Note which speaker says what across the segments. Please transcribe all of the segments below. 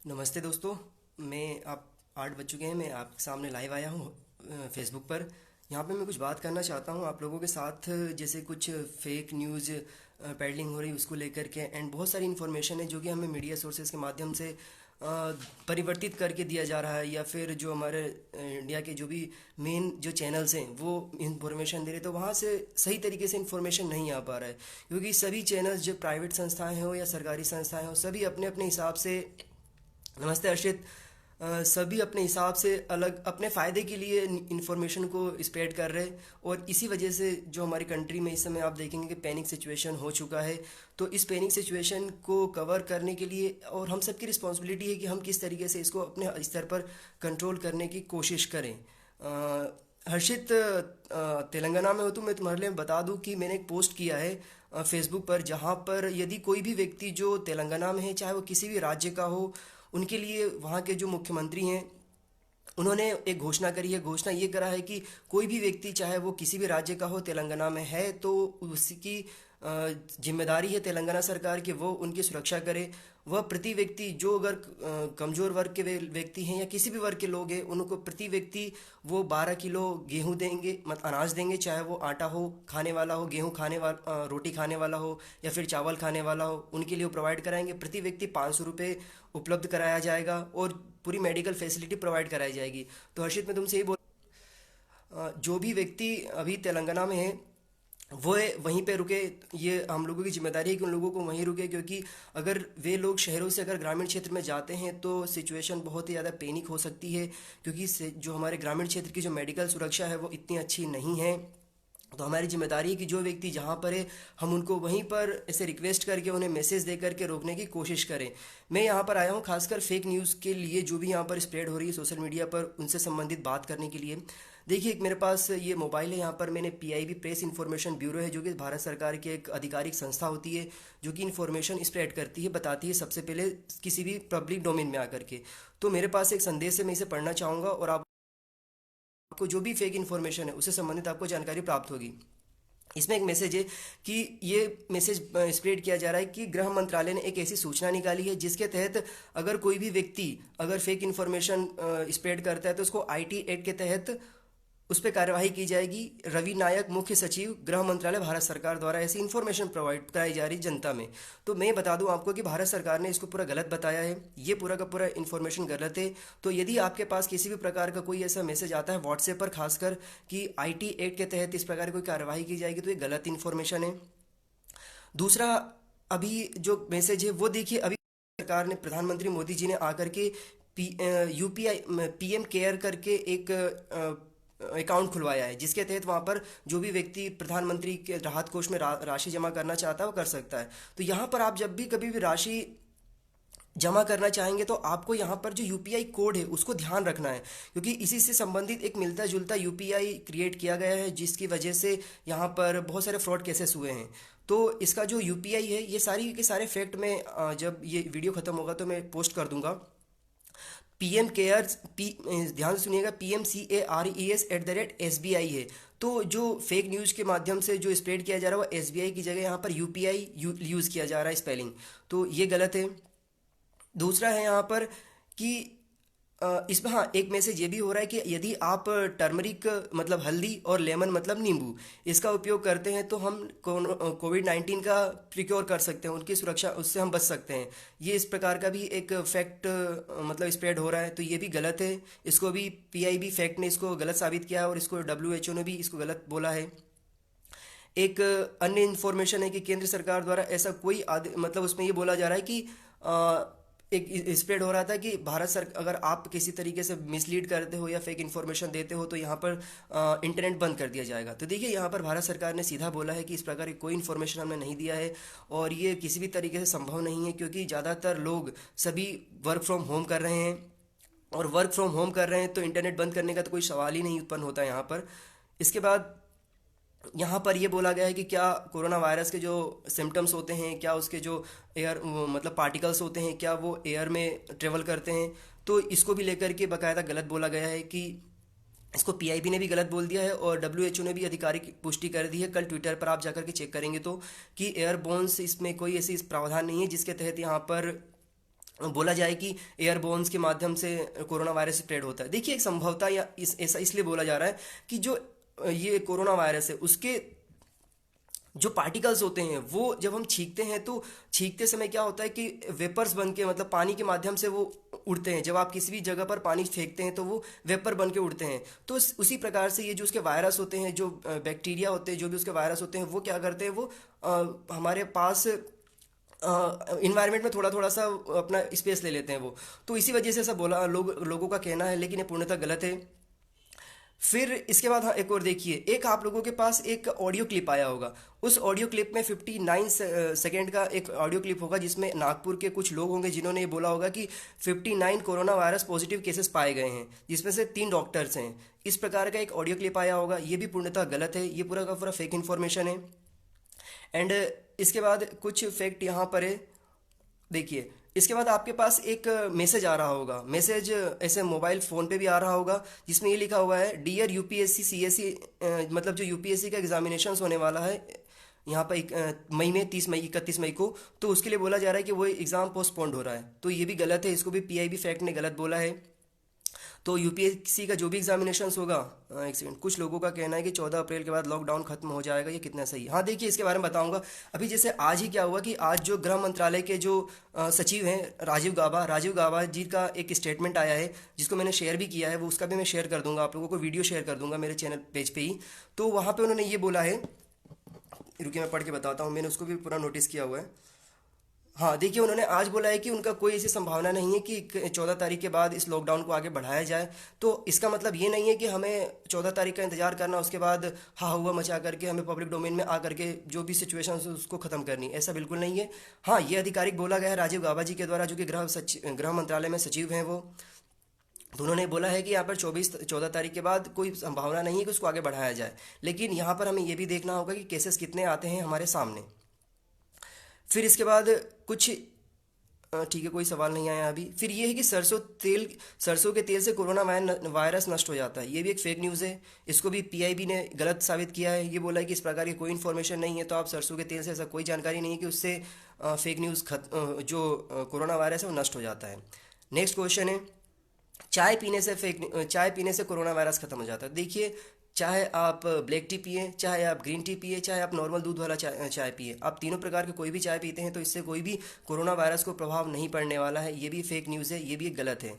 Speaker 1: नमस्ते दोस्तों। मैं आप 8 बज चुके हैं, मैं आपके सामने लाइव आया हूँ फेसबुक पर। यहाँ पे मैं कुछ बात करना चाहता हूँ आप लोगों के साथ। जैसे कुछ फेक न्यूज़ पेडलिंग हो रही है उसको लेकर के, एंड बहुत सारी इन्फॉर्मेशन है जो कि हमें मीडिया सोर्सेज के माध्यम से परिवर्तित करके दिया जा रहा है, या फिर जो हमारे इंडिया के जो भी मेन जो चैनल्स हैं वो इन्फॉर्मेशन दे रहे, तो वहाँ से सही तरीके से इन्फॉर्मेशन नहीं आ पा रहा है। क्योंकि सभी चैनल्स, जो प्राइवेट संस्थाएं हो या सरकारी संस्थाएं हो, सभी अपने अपने हिसाब से, नमस्ते अर्षित, सभी अपने हिसाब से अलग अपने फ़ायदे के लिए इंफॉर्मेशन को स्प्रेड कर रहे हैं। और इसी वजह से जो हमारी कंट्री में इस समय आप देखेंगे कि पैनिक सिचुएशन हो चुका है। तो इस पैनिक सिचुएशन को कवर करने के लिए और हम सबकी रिस्पॉन्सिबिलिटी है कि हम किस तरीके से इसको अपने स्तर पर कंट्रोल करने की कोशिश करें। हर्षित, तेलंगाना में हो तो मैं तुम्हारे लिए बता दूं कि मैंने एक पोस्ट किया है फेसबुक पर, जहां पर यदि कोई भी व्यक्ति जो तेलंगाना में है, चाहे वो किसी भी राज्य का हो, उनके लिए वहाँ के जो मुख्यमंत्री हैं उन्होंने एक घोषणा करी है। घोषणा ये करा है कि कोई भी व्यक्ति, चाहे वो किसी भी राज्य का हो, तेलंगाना में है तो उसकी जिम्मेदारी है तेलंगाना सरकार की, वो उनकी सुरक्षा करे। वह प्रति व्यक्ति, जो अगर कमज़ोर वर्ग के व्यक्ति हैं या किसी भी वर्ग के लोग हैं, उनको प्रति व्यक्ति वो 12 किलो गेहूं देंगे, मत अनाज देंगे, चाहे वो आटा हो खाने वाला हो, गेहूं खाने वाला, रोटी खाने वाला हो, या फिर चावल खाने वाला हो, उनके लिए वो प्रोवाइड कराएंगे। प्रति व्यक्ति 500 रुपये उपलब्ध कराया जाएगा और पूरी मेडिकल फैसिलिटी प्रोवाइड कराई जाएगी। तो हर्षित, मैं तुमसे ये बोल, जो भी व्यक्ति अभी तेलंगाना में है वो वहीं पे रुके। ये हम लोगों की जिम्मेदारी है कि उन लोगों को वहीं रुके, क्योंकि अगर वे लोग शहरों से अगर ग्रामीण क्षेत्र में जाते हैं तो सिचुएशन बहुत ही ज़्यादा पैनिक हो सकती है। क्योंकि जो हमारे ग्रामीण क्षेत्र की जो मेडिकल सुरक्षा है वो इतनी अच्छी नहीं है। तो हमारी जिम्मेदारी है कि जो व्यक्ति जहाँ पर है, हम उनको वहीं पर ऐसे रिक्वेस्ट करके, उन्हें मैसेज दे करके रोकने की कोशिश करें। मैं यहाँ पर आया हूँ खासकर फेक न्यूज़ के लिए, जो भी यहाँ पर स्प्रेड हो रही है सोशल मीडिया पर, उनसे संबंधित बात करने के लिए। देखिए, एक मेरे पास ये मोबाइल है, यहाँ पर मैंने पीआईबी प्रेस इन्फॉर्मेशन ब्यूरो है, जो कि भारत सरकार की एक आधिकारिक संस्था होती है जो कि इन्फॉर्मेशन स्प्रेड करती है, बताती है सबसे पहले किसी भी पब्लिक डोमेन में आकर के। तो मेरे पास एक संदेश है, मैं इसे पढ़ना चाहूँगा और आपको जो भी फेक इन्फॉर्मेशन है उससे संबंधित आपको जानकारी प्राप्त होगी। इसमें एक मैसेज है कि ये मैसेज स्प्रेड किया जा रहा है कि गृह मंत्रालय ने एक ऐसी सूचना निकाली है जिसके तहत अगर कोई भी व्यक्ति अगर फेक इन्फॉर्मेशन स्प्रेड करता है तो उसको आईटी एक्ट के तहत उस पर कार्यवाही की जाएगी। रवि नायक, मुख्य सचिव, गृह मंत्रालय, भारत सरकार द्वारा ऐसी इन्फॉर्मेशन प्रोवाइड कराई जा रही जनता में। तो मैं बता दूं आपको कि भारत सरकार ने इसको पूरा गलत बताया है, ये पूरा का पूरा इन्फॉर्मेशन गलत है। तो यदि आपके पास किसी भी प्रकार का कोई ऐसा मैसेज आता है व्हाट्सएप पर, खासकर कि आईटी एक्ट के तहत इस प्रकार की कोई कार्रवाई की जाएगी, तो ये गलत इन्फॉर्मेशन है। दूसरा, अभी जो मैसेज है वो देखिए, अभी सरकार ने, प्रधानमंत्री मोदी जी ने आकर के यूपीआई, पीएम केयर करके एक अकाउंट खुलवाया है, जिसके तहत वहाँ पर जो भी व्यक्ति प्रधानमंत्री के राहत कोष में राशि जमा करना चाहता है वो कर सकता है। तो यहाँ पर आप जब भी कभी भी राशि जमा करना चाहेंगे तो आपको यहाँ पर जो यूपीआई कोड है उसको ध्यान रखना है, क्योंकि इसी से संबंधित एक मिलता जुलता यूपीआई क्रिएट किया गया है, जिसकी वजह से यहाँ पर बहुत सारे फ्रॉड केसेस हुए हैं। तो इसका जो यूपीआई है, ये सारी के सारे फैक्ट में जब ये वीडियो खत्म होगा तो मैं पोस्ट कर दूंगा। पीएम केयर्स, ध्यान से सुनिएगा, PMCARES@SBI है। तो जो फेक न्यूज़ के माध्यम से जो स्प्रेड किया जा रहा है वो एसबीआई की जगह यहाँ पर यूपीआई यूज़ किया जा रहा है, स्पेलिंग, तो ये गलत है। दूसरा है यहाँ पर कि इसमें, हाँ, एक मैसेज ये भी हो रहा है कि यदि आप टर्मरिक मतलब हल्दी और लेमन मतलब नींबू, इसका उपयोग करते हैं तो हम कोविड-19 का प्रिक्योर कर सकते हैं, उनकी सुरक्षा, उससे हम बच सकते हैं। ये इस प्रकार का भी एक फैक्ट मतलब स्प्रेड हो रहा है, तो ये भी गलत है। इसको भी पीआईबी फैक्ट ने इसको गलत साबित किया है और इसको डब्ल्यूएचओ ने भी इसको गलत बोला है। एक अन्य इन्फॉर्मेशन है कि केंद्र सरकार द्वारा ऐसा कोई मतलब उसमें ये बोला जा रहा है कि एक स्प्रेड हो रहा था कि भारत सरकार, अगर आप किसी तरीके से मिसलीड करते हो या फेक इन्फॉर्मेशन देते हो तो यहाँ पर इंटरनेट बंद कर दिया जाएगा। तो देखिए, यहाँ पर भारत सरकार ने सीधा बोला है कि इस प्रकार की कोई इन्फॉर्मेशन हमने नहीं दिया है और ये किसी भी तरीके से संभव नहीं है, क्योंकि ज़्यादातर लोग सभी वर्क फ्रॉम होम कर रहे हैं, और वर्क फ्रॉम होम कर रहे हैं तो इंटरनेट बंद करने का तो कोई सवाल ही नहीं उत्पन्न होता है यहाँ पर। इसके बाद यहाँ पर ये बोला गया है कि क्या कोरोना वायरस के जो सिम्टम्स होते हैं, क्या उसके जो एयर मतलब पार्टिकल्स होते हैं, क्या वो एयर में ट्रेवल करते हैं, तो इसको भी लेकर के बाकायदा गलत बोला गया है कि इसको पीआईबी ने भी गलत बोल दिया है और डब्ल्यूएचओ ने भी आधिकारिक पुष्टि कर दी है। कल ट्विटर पर आप जाकर के चेक करेंगे तो, कि एयरबोन्स, इसमें कोई ऐसी प्रावधान नहीं है जिसके तहत यहाँ पर बोला जाए कि एयरबोन्स के माध्यम से कोरोना वायरस स्प्रेड होता है। देखिए, एक संभवता या ऐसा इसलिए बोला जा रहा है कि जो ये कोरोना वायरस है उसके जो पार्टिकल्स होते हैं वो जब हम छींकते हैं तो छींकते समय क्या होता है कि वेपर्स बन के, मतलब पानी के माध्यम से वो उड़ते हैं। जब आप किसी भी जगह पर पानी फेंकते हैं तो वो वेपर बन के उड़ते हैं। तो उसी प्रकार से ये जो उसके वायरस होते हैं, जो बैक्टीरिया होते हैं, जो भी उसके वायरस होते हैं, वो क्या करते हैं, वो हमारे पास इन्वायरमेंट में थोड़ा थोड़ा सा अपना स्पेस ले लेते हैं वो। तो इसी वजह से ऐसा बोला लोगों का कहना है, लेकिन ये पूर्णतः गलत है। फिर इसके बाद हाँ, एक और देखिए, एक आप लोगों के पास एक ऑडियो क्लिप आया होगा। उस ऑडियो क्लिप में 59 सेकेंड का एक ऑडियो क्लिप होगा जिसमें नागपुर के कुछ लोग होंगे जिन्होंने ये बोला होगा कि 59 कोरोना वायरस पॉजिटिव केसेस पाए गए हैं, जिसमें से 3 डॉक्टर्स हैं। इस प्रकार का एक ऑडियो क्लिप आया होगा। ये भी पूर्णतः गलत है, ये पूरा का पूरा फेक इन्फॉर्मेशन है। एंड इसके बाद कुछ फैक्ट यहाँ पर है। देखिए, इसके बाद आपके पास एक मैसेज आ रहा होगा। मैसेज ऐसे मोबाइल फ़ोन पे भी आ रहा होगा जिसमें ये लिखा हुआ है, डियर यूपीएससी सीएससी, मतलब जो यूपीएससी का एग्जामिनेशंस होने वाला है यहाँ पर मई में, 30 मई 31 मई को, तो उसके लिए बोला जा रहा है कि वो एग्ज़ाम पोस्टपोन्ड हो रहा है। तो ये भी गलत है, इसको भी पीआईबी फैक्ट ने गलत बोला है। तो यूपीएससी का जो भी एग्जामिनेशंस होगा, एक सेकंड, कुछ लोगों का कहना है कि 14 अप्रैल के बाद लॉकडाउन खत्म हो जाएगा। ये कितना सही है? हाँ, देखिए, इसके बारे में बताऊंगा। अभी जैसे आज ही क्या हुआ कि आज जो गृह मंत्रालय के जो सचिव हैं, राजीव गाबा जी का एक स्टेटमेंट आया है जिसको मैंने शेयर भी किया है। वो उसका भी मैं शेयर कर दूंगा, आप लोगों को वीडियो शेयर कर दूंगा मेरे चैनल पेज पे ही। तो वहाँ पे उन्होंने ये बोला है, रुकिए मैं पढ़ के बताता हूँ, मैंने उसको भी पूरा नोटिस किया हुआ है। हाँ, देखिए, उन्होंने आज बोला है कि उनका कोई ऐसी संभावना नहीं है कि 14 तारीख के बाद इस लॉकडाउन को आगे बढ़ाया जाए। तो इसका मतलब ये नहीं है कि हमें 14 तारीख का इंतजार करना, उसके बाद हा हुआ मचा करके हमें पब्लिक डोमेन में आ करके जो भी सिचुएशन है उसको ख़त्म करनी, ऐसा बिल्कुल नहीं है। हाँ, ये आधिकारिक बोला गया है राजीव गाबा जी के द्वारा, जो कि गृह मंत्रालय में सचिव हैं वो। तो उन्होंने बोला है कि यहाँ पर 14 तारीख के बाद कोई संभावना नहीं है कि उसको आगे बढ़ाया जाए। लेकिन यहाँ पर हमें ये भी देखना होगा कि केसेस कितने आते हैं हमारे सामने। फिर इसके बाद कुछ ठीक है, कोई सवाल नहीं आया अभी। फिर ये है कि सरसों के तेल से कोरोना वायरस नष्ट हो जाता है। ये भी एक फेक न्यूज़ है। इसको भी पीआईबी ने गलत साबित किया है। ये बोला है कि इस प्रकार की कोई इन्फॉर्मेशन नहीं है। तो आप सरसों के तेल से ऐसा कोई जानकारी नहीं है कि उससे फेक न्यूज़ जो कोरोना वायरस है वो नष्ट हो जाता है। नेक्स्ट क्वेश्चन है, चाय पीने से कोरोना वायरस खत्म हो जाता है। देखिए, चाहे आप ब्लैक टी पिए, चाहे आप ग्रीन टी पिए, चाहे आप नॉर्मल दूध वाला चाय पिए, आप तीनों प्रकार के कोई भी चाय पीते हैं तो इससे कोई भी कोरोना वायरस को प्रभाव नहीं पड़ने वाला है। ये भी फेक न्यूज़ है, ये भी गलत है।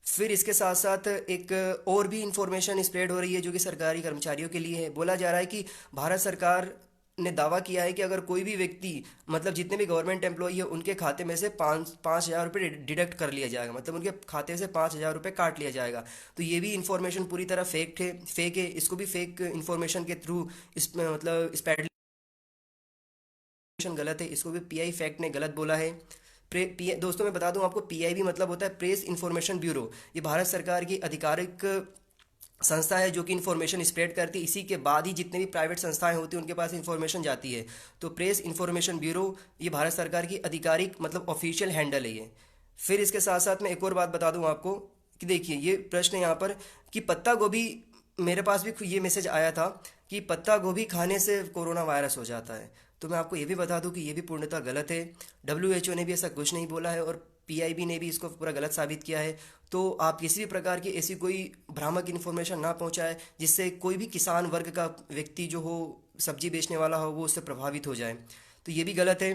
Speaker 1: फिर इसके साथ साथ एक और भी इंफॉर्मेशन स्प्रेड हो रही है जो कि सरकारी कर्मचारियों के लिए है। बोला जा रहा है कि भारत सरकार ने दावा किया है कि अगर कोई भी व्यक्ति, मतलब जितने भी गवर्नमेंट एम्प्लॉई है, उनके खाते में से 5,000 रुपये डिडक्ट कर लिया जाएगा, मतलब उनके खाते से 5,000 रुपये काट लिया जाएगा। तो ये भी इंफॉर्मेशन पूरी तरह फेक है। इसको भी फेक इंफॉर्मेशन के थ्रू मतलब स्प्रेड गलत है। इसको भी पीआई फैक्ट ने गलत बोला है। दोस्तों मैं बता दूं आपको, पीआईबी मतलब होता है प्रेस इन्फॉर्मेशन ब्यूरो। ये भारत सरकार की आधिकारिक संस्था है जो कि इन्फॉर्मेशन स्प्रेड करती है। इसी के बाद ही जितने भी प्राइवेट संस्थाएं होती हैं उनके पास इन्फॉर्मेशन जाती है। तो प्रेस इन्फॉर्मेशन ब्यूरो ये भारत सरकार की आधिकारिक मतलब ऑफिशियल हैंडल है ये। फिर इसके साथ साथ मैं एक और बात बता दूं आपको कि देखिए, ये प्रश्न है यहाँ पर कि पत्ता गोभी, मेरे पास भी ये मैसेज आया था कि पत्ता गोभी खाने से कोरोना वायरस हो जाता है। तो मैं आपको ये भी बता दूं कि ये भी पूर्णतः गलत है। डब्ल्यूएचओ ने भी ऐसा कुछ नहीं बोला है और पीआईबी ने भी इसको पूरा गलत साबित किया है। तो आप किसी भी प्रकार की ऐसी कोई भ्रामक इन्फॉर्मेशन ना पहुंचाए जिससे कोई भी किसान वर्ग का व्यक्ति जो हो, सब्जी बेचने वाला हो, वो उससे प्रभावित हो जाए। तो ये भी गलत है।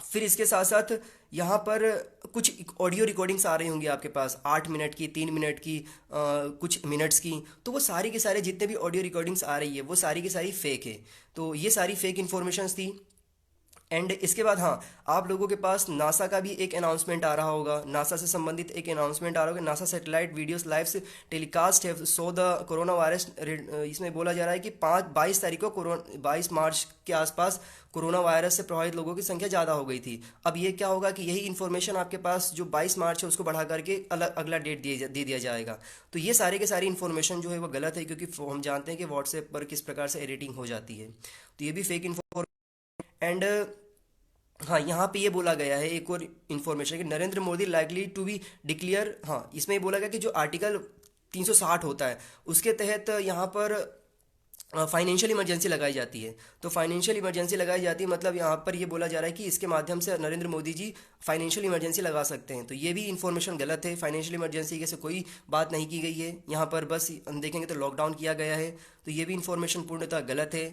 Speaker 1: फिर इसके साथ साथ यहाँ पर कुछ ऑडियो रिकॉर्डिंग्स आ रही होंगी आपके पास, 8 मिनट की, 3 मिनट की, कुछ मिनट्स की। तो वो सारी के सारे जितने भी ऑडियो रिकॉर्डिंग्स आ रही है वो सारी की सारी फेक है। तो ये सारी फेक इन्फॉर्मेशंस थी। एंड इसके बाद हाँ, आप लोगों के पास नासा का भी एक अनाउंसमेंट आ रहा होगा। नासा से संबंधित एक अनाउंसमेंट आ रहा होगा। नासा सैटेलाइट वीडियोस लाइव से टेलीकास्ट है सो द कोरोना वायरस। इसमें बोला जा रहा है कि 22 तारीख को 22 मार्च के आसपास कोरोना वायरस से प्रभावित लोगों की संख्या ज़्यादा हो गई थी। अब ये क्या होगा कि यही इन्फॉर्मेशन आपके पास जो 22 मार्च है उसको बढ़ा करके अगला डेट दे दिया जाएगा। तो ये सारे के सारी इन्फॉर्मेशन जो है वो गलत है, क्योंकि हम जानते हैं कि व्हाट्सएप पर किस प्रकार से एडिटिंग हो जाती है। तो ये भी फेक इन्फॉर्मेशन। एंड हाँ, यहाँ पे ये बोला गया है एक और इन्फॉर्मेशन कि Narendra Modi likely to be declare. हाँ, इसमें ये बोला गया कि जो आर्टिकल 360 होता है उसके तहत यहाँ पर फाइनेंशियल इमरजेंसी लगाई जाती है। तो फाइनेंशियल इमरजेंसी लगाई जाती है मतलब यहाँ पर ये बोला जा रहा है कि इसके माध्यम से नरेंद्र मोदी जी फाइनेंशियल इमरजेंसी लगा सकते हैं। तो ये भी इन्फॉर्मेशन गलत है। फाइनेंशियल इमरजेंसी की से कोई बात नहीं की गई है यहाँ पर, बस हम देखेंगे तो लॉकडाउन किया गया है। तो ये भी इन्फॉर्मेशन पूर्णतः गलत है।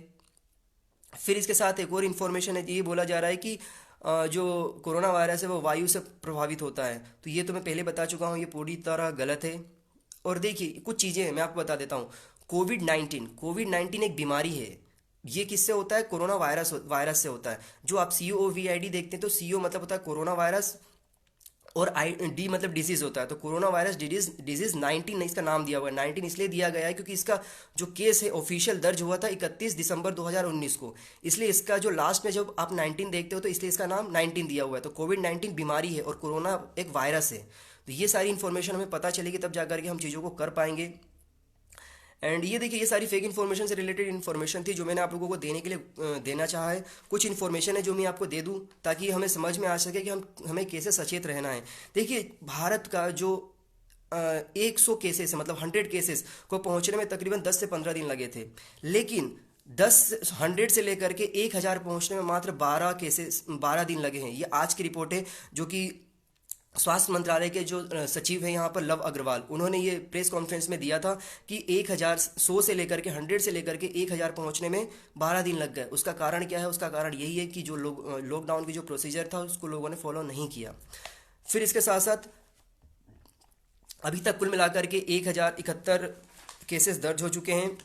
Speaker 1: फिर इसके साथ एक और इन्फॉर्मेशन है, ये बोला जा रहा है कि जो कोरोना वायरस है वो वायु से प्रभावित होता है। तो ये तो मैं पहले बता चुका हूँ, ये पूरी तरह गलत है। और देखिए कुछ चीज़ें हैं, मैं आपको बता देता हूँ। कोविड 19 एक बीमारी है। ये किससे होता है? कोरोना वायरस से होता है। जो आप COVID देखते हैं तो CO मतलब होता है कोरोना वायरस, और ID मतलब डिजीज होता है। तो कोरोना वायरस डिजीज 19 इसका नाम दिया हुआ है। 19 इसलिए दिया गया है क्योंकि इसका जो केस है ऑफिशियल दर्ज हुआ था 31 दिसंबर 2019 को। इसलिए इसका जो लास्ट में जब आप 19 देखते हो तो इसलिए इसका नाम 19 दिया हुआ है। तो कोविड 19 बीमारी है और कोरोना एक वायरस है। तो ये सारी इन्फॉर्मेशन हमें पता चलेगी तब जाकर के हम चीज़ों को कर पाएंगे। एंड ये देखिए, ये सारी फेक इन्फॉर्मेशन से रिलेटेड इन्फॉर्मेशन थी जो मैंने आप लोगों को देने के लिए देना चाहा है। कुछ इन्फॉर्मेशन है जो मैं आपको दे दूं ताकि हमें समझ में आ सके कि हमें कैसे सचेत रहना है। देखिए भारत का जो 100 केसेस है, मतलब 100 केसेस को पहुंचने में तकरीबन 10 से 15 दिन लगे थे। लेकिन 100 से लेकर के 1000 पहुंचने में मात्र 12 दिन लगे हैं। ये आज की रिपोर्ट है जो कि स्वास्थ्य मंत्रालय के जो सचिव हैं यहाँ पर लव अग्रवाल, उन्होंने ये प्रेस कॉन्फ्रेंस में दिया था कि 1000 से लेकर के 100 से लेकर के 1000 पहुँचने में 12 दिन लग गए। उसका कारण क्या है? उसका कारण यही है कि जो लॉकडाउन की जो प्रोसीजर था उसको लोगों ने फॉलो नहीं किया। फिर इसके साथ साथ अभी तक कुल मिलाकर के 1071 केसेस दर्ज हो चुके हैं।